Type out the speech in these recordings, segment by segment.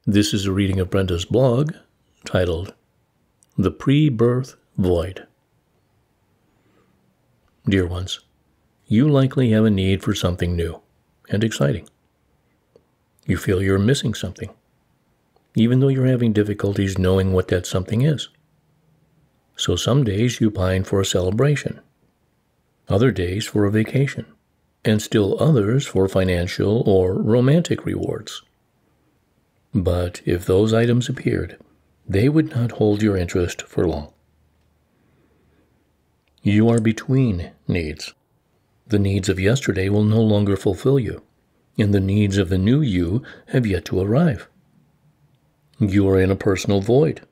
This is a reading of Brenda's blog titled The Pre-Birth Void. Dear ones, you likely have a need for something new and exciting. You feel you're missing something, even though you're having difficulties knowing what that something is. So some days you pine for a celebration, other days for a vacation, and still others for financial or romantic rewards. But if those items appeared, they would not hold your interest for long. You are between needs. The needs of yesterday will no longer fulfill you, and the needs of the new you have yet to arrive. You are in a personal void.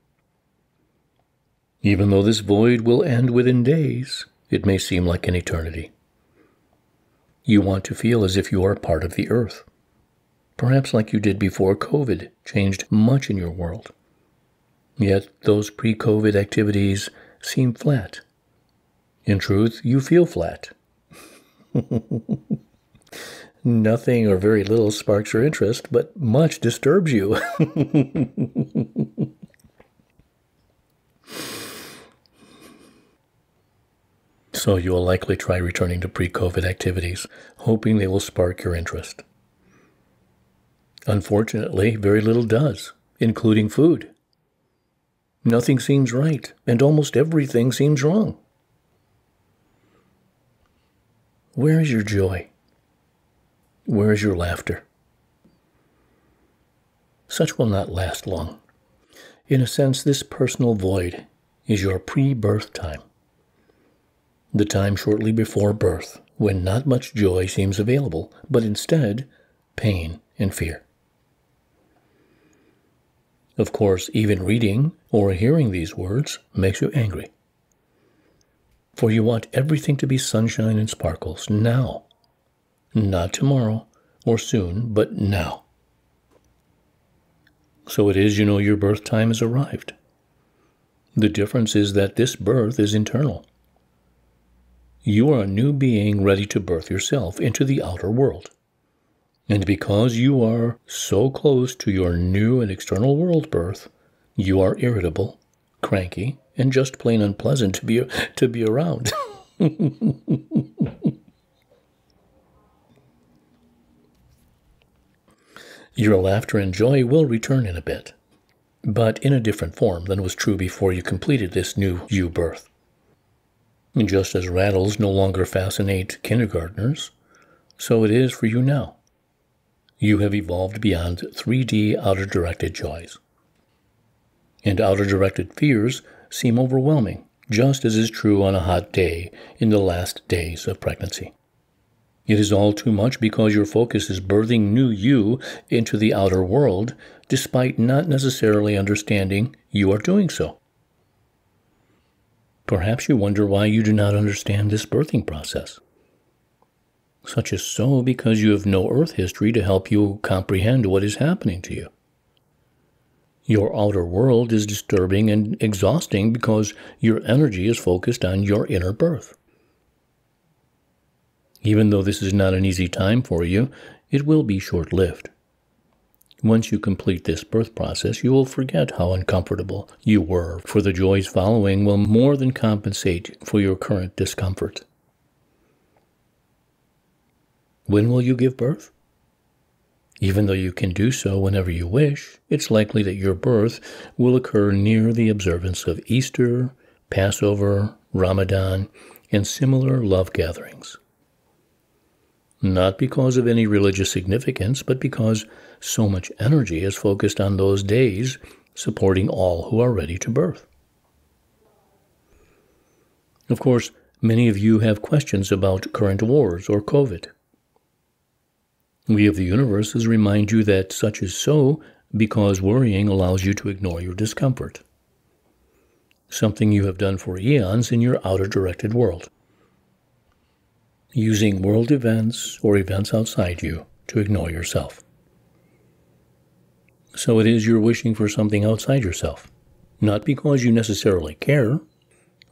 Even though this void will end within days, it may seem like an eternity. You want to feel as if you are part of the earth, perhaps like you did before COVID changed much in your world. Yet those pre-COVID activities seem flat. In truth, you feel flat. Nothing or very little sparks your interest, but much disturbs you. So you will likely try returning to pre-COVID activities, hoping they will spark your interest. Unfortunately, very little does, including food. Nothing seems right, and almost everything seems wrong. Where is your joy? Where is your laughter? Such will not last long. In a sense, this personal void is your pre-birth time. The time shortly before birth, when not much joy seems available, but instead, pain and fear. Of course, even reading or hearing these words makes you angry. For you want everything to be sunshine and sparkles now. Not tomorrow or soon, but now. So it is you know your birth time has arrived. The difference is that this birth is internal. You are a new being ready to birth yourself into the outer world. And because you are so close to your new and external world birth, you are irritable, cranky, and just plain unpleasant to be around. Your laughter and joy will return in a bit, but in a different form than was true before you completed this new you birth. Just as rattles no longer fascinate kindergartners, so it is for you now. You have evolved beyond 3D outer-directed joys. And outer-directed fears seem overwhelming, just as is true on a hot day in the last days of pregnancy. It is all too much because your focus is birthing new you into the outer world, despite not necessarily understanding you are doing so. Perhaps you wonder why you do not understand this birthing process. Such is so because you have no earth history to help you comprehend what is happening to you. Your outer world is disturbing and exhausting because your energy is focused on your inner birth. Even though this is not an easy time for you, it will be short-lived. Once you complete this birth process, you will forget how uncomfortable you were, for the joys following will more than compensate for your current discomfort. When will you give birth? Even though you can do so whenever you wish, it's likely that your birth will occur near the observance of Easter, Passover, Ramadan, and similar love gatherings. Not because of any religious significance, but because so much energy is focused on those days, supporting all who are ready to birth. Of course, many of you have questions about current wars or COVID. We of the universes remind you that such is so because worrying allows you to ignore your discomfort, something you have done for eons in your outer-directed world, using world events or events outside you to ignore yourself. So it is you're wishing for something outside yourself, not because you necessarily care,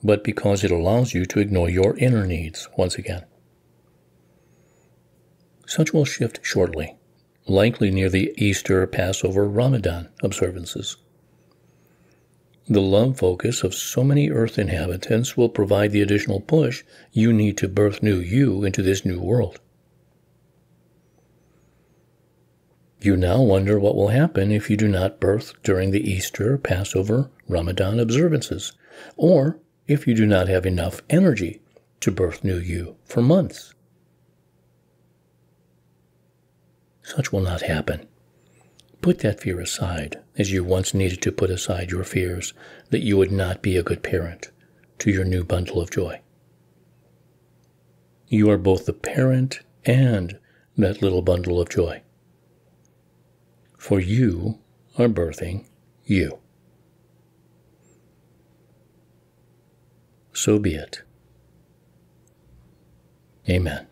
but because it allows you to ignore your inner needs once again. Such will shift shortly, likely near the Easter, Passover, Ramadan observances. The love focus of so many Earth inhabitants will provide the additional push you need to birth new you into this new world. You now wonder what will happen if you do not birth during the Easter, Passover, Ramadan observances, or if you do not have enough energy to birth new you for months. Such will not happen. Put that fear aside, as you once needed to put aside your fears that you would not be a good parent to your new bundle of joy. You are both the parent and that little bundle of joy. For you are birthing you. So be it. Amen.